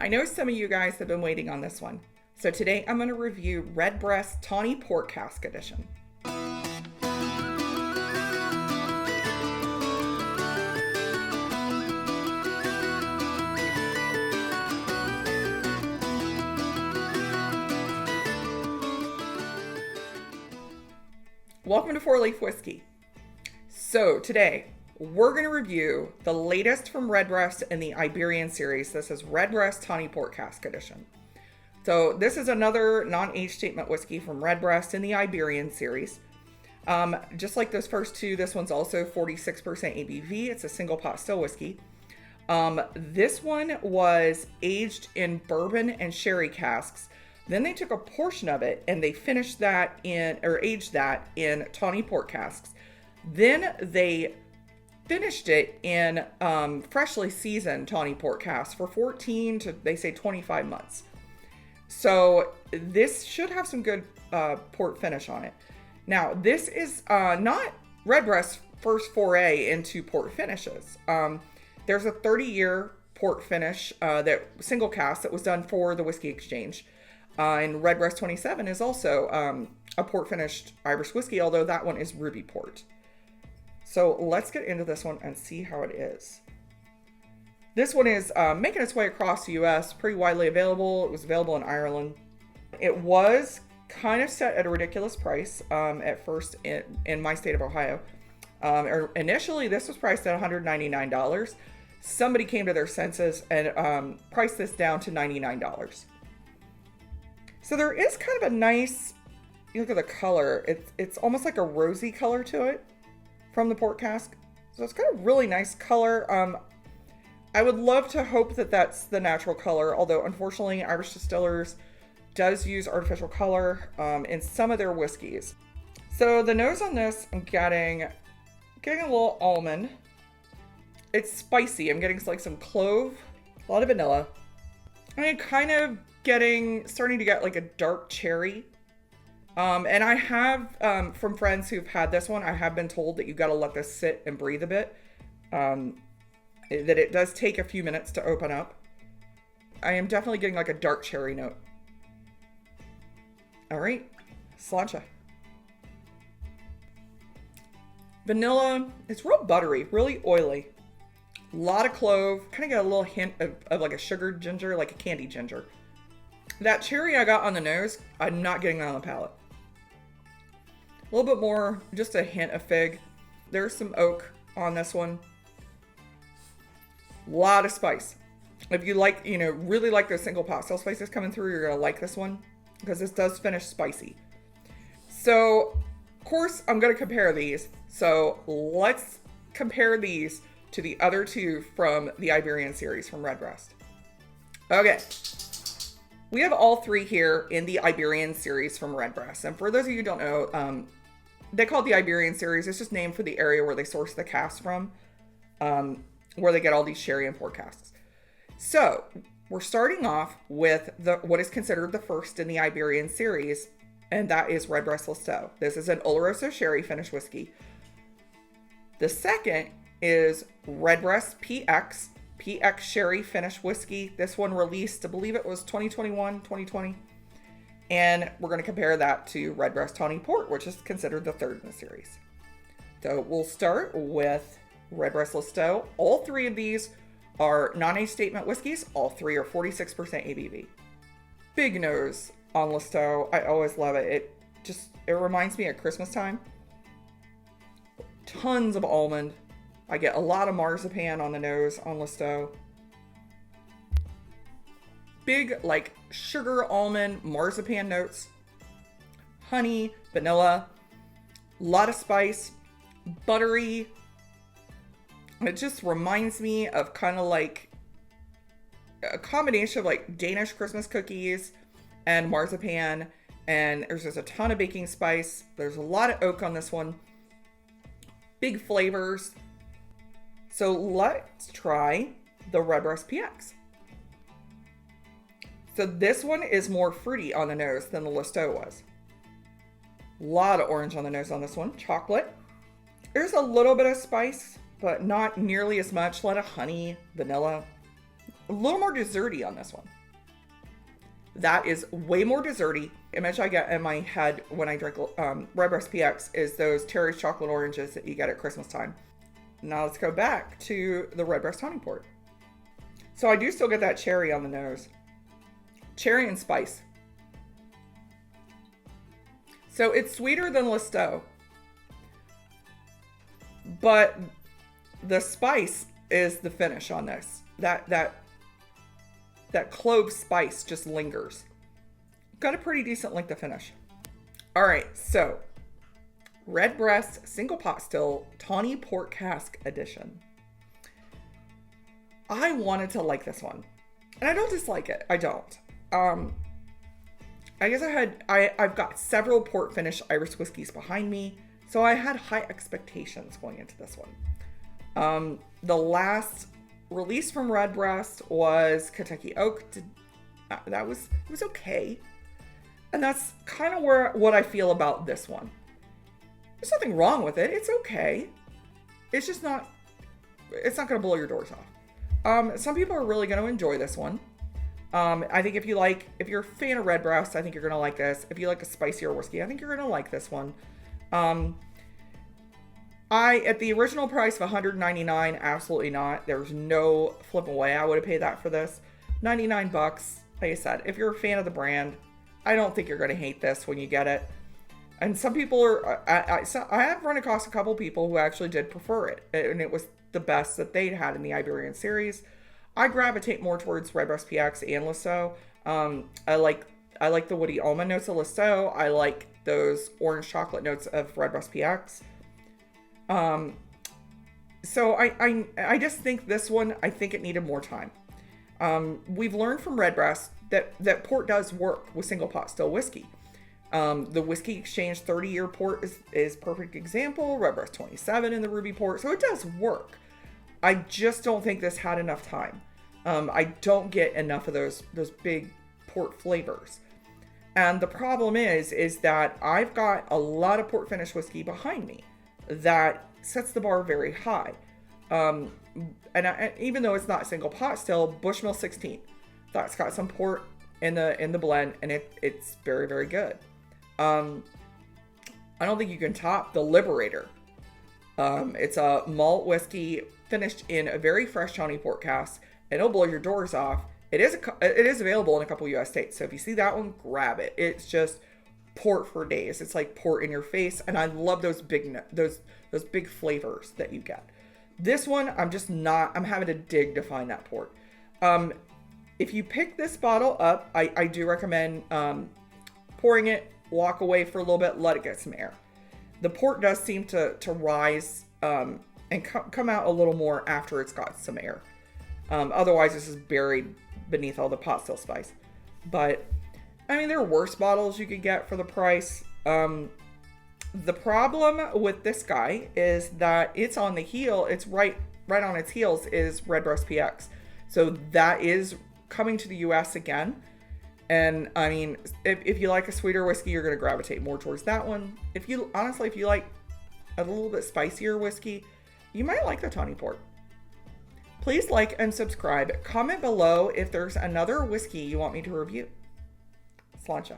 I know some of you guys have been waiting on this one. So today I'm going to review Redbreast Tawny Port Cask Edition. Welcome to Four Leaf Whiskey. So today we're going to review the latest from Redbreast in the Iberian series. This is Redbreast Tawny Port Cask Edition. So this is another non-age statement whiskey from Redbreast in the Iberian series. Just like those first two, this one's also 46% ABV. It's a single pot still whiskey. This one was aged in bourbon and sherry casks. Then they took a portion of it and they finished that in, or aged that in tawny port casks. Then they finished it in freshly seasoned tawny port casks for 14 to, they say, 25 months. So this should have some good port finish on it. Now, this is not Redbreast's first foray into port finishes. There's a 30-year port finish that single cask that was done for the Whiskey Exchange. And Redbreast 27 is also a port finished Irish whiskey, although that one is ruby port. So let's get into this one and see how it is. This one is making its way across the US, pretty widely available. It was available in Ireland. It was kind of set at a ridiculous price at first in my state of Ohio. Initially, this was priced at $199. Somebody came to their senses and priced this down to $99. So there is kind of a nice, you look at the color, it's almost like a rosy color to it from the port cask. So it's got a really nice color. I would love to hope that that's the natural color, although unfortunately Irish Distillers does use artificial color in some of their whiskeys. So the nose on this, I'm getting a little almond. It's spicy. I'm getting like some clove, a lot of vanilla. I'm kind of starting to get like a dark cherry. And I have, from friends who've had this one, I have been told that you got to let this sit and breathe a bit. That it does take a few minutes to open up. I am definitely getting like a dark cherry note. All right, sláinte. Vanilla, it's real buttery, really oily. A lot of clove, kind of got a little hint of like a sugared ginger, like a candy ginger. That cherry I got on the nose, I'm not getting that on the palate. A little bit more, just a hint of fig. There's some oak on this one. A lot of spice. If you like, really like those single pot still spices coming through, you're gonna like this one because this does finish spicy. So, of course, I'm gonna compare these. So let's compare these to the other two from the Iberian series from Redbreast. Okay. We have all three here in the Iberian series from Redbreast. And for those of you who don't know, they call it the Iberian series. It's just named for the area where they source the casks from, where they get all these sherry and port casks. So we're starting off with what is considered the first in the Iberian series, and that is Redbreast Listo. This is an oloroso sherry finished whiskey. The second is Redbreast PX Sherry finished whiskey. This one released, I believe it was 2021, 2020. And we're going to compare that to Redbreast Tawny Port, which is considered the third in the series. So we'll start with Redbreast Listo. All three of these are non-age statement whiskeys. All three are 46% ABV. Big nose on Listo. I always love it. It reminds me of Christmas time. Tons of almond. I get a lot of marzipan on the nose on Listo. Big, like, sugar, almond, marzipan notes. Honey, vanilla. A lot of spice. Buttery. It just reminds me of kind of like a combination of like Danish Christmas cookies and marzipan. And there's just a ton of baking spice. There's a lot of oak on this one. Big flavors. So let's try the Redbreast PX. So this one is more fruity on the nose than the Listo was. A lot of orange on the nose on this one. Chocolate. There's a little bit of spice, but not nearly as much. A lot of honey, vanilla. A little more desserty on this one. That is way more desserty. Image I get in my head when I drink Redbreast PX is those Terry's chocolate oranges that you get at Christmas time. Now let's go back to the Redbreast Tawny Port. So I do still get that cherry on the nose. Cherry and spice. So it's sweeter than Listeau, but the spice is the finish on this. That clove spice just lingers. Got a pretty decent length of finish. All right, so Redbreast Single Pot Still Tawny Port Cask Edition. I wanted to like this one, and I don't dislike it. I don't. I guess I've got several port finish Irish whiskeys behind me, so I had high expectations going into this one. The last release from Redbreast was Kentucky Oak. It was okay, and that's kind of what I feel about this one. There's nothing wrong with it. It's okay. It's just not. It's not going to blow your doors off. Some people are really going to enjoy this one. I think if you're a fan of Redbreast, I think you're going to like this. If you like a spicier whiskey, I think you're going to like this one. At the original price of $199, absolutely not. There's no flipping way I would have paid that for this. $99, like I said, if you're a fan of the brand, I don't think you're going to hate this when you get it. And some people are, I have run across a couple people who actually did prefer it, and it was the best that they'd had in the Iberian series. I gravitate more towards Redbreast PX and Listeau. I like the woody almond notes of Listeau. I like those orange chocolate notes of Redbreast PX. So I just think this one, I think it needed more time. We've learned from Redbreast that port does work with single pot still whiskey. The Whiskey Exchange 30-year port is perfect example. Redbreast 27 in the Ruby Port. So it does work. I just don't think this had enough time. I don't get enough of those big port flavors. And the problem is that I've got a lot of port finish whiskey behind me that sets the bar very high. Even though it's not single pot still, Bushmill 16, that's got some port in the blend, and it's very, very good. I don't think you can top the Liberator. It's a malt whiskey finished in a very fresh Tawny Port cask, and it'll blow your doors off. It is available in a couple U.S. states, so if you see that one, grab it. It's just port for days. It's like port in your face, and I love those big flavors that you get. This one, I'm having to dig to find that port. If you pick this bottle up, I do recommend pouring it, walk away for a little bit, let it get some air. The port does seem to rise and come out a little more after it's got some air. Otherwise, this is buried beneath all the pot still spice. But, I mean, there are worse bottles you could get for the price. The problem with this guy is that it's on the heel. It's right on its heels is Redbreast PX. So that is coming to the U.S. again. And I mean, if you like a sweeter whiskey, you're going to gravitate more towards that one. If you like a little bit spicier whiskey, you might like the Tawny Port. Please like and subscribe. Comment below if there's another whiskey you want me to review. Sláinte.